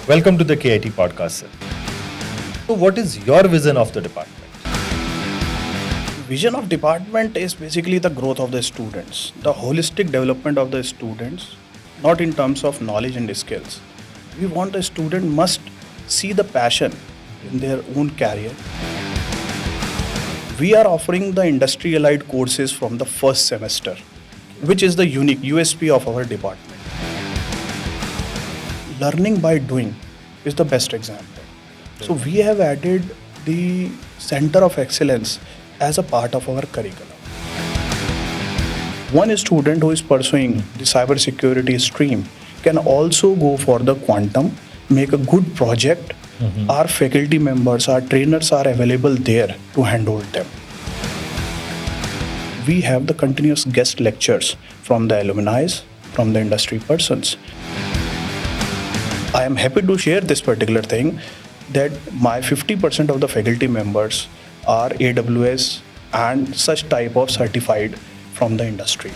Welcome to the KIET podcast, sir. So what is your vision of the department? Vision of department is basically the growth of the students, the holistic development of the students, not in terms of knowledge and skills. We want the student must see the passion in their own career. We are offering the industry-allied courses from the first semester, which is the unique USP of our department. Learning by doing is the best example. So we have added the Center of Excellence as a part of our curriculum. One student who is pursuing the cybersecurity stream can also go for the quantum, make a good project. Our faculty members, our trainers are available there to handle them. We have the continuous guest lectures from the alumni, from the industry persons. I am happy to share this particular thing that my 50% of the faculty members are AWS and such type of certified from the industry.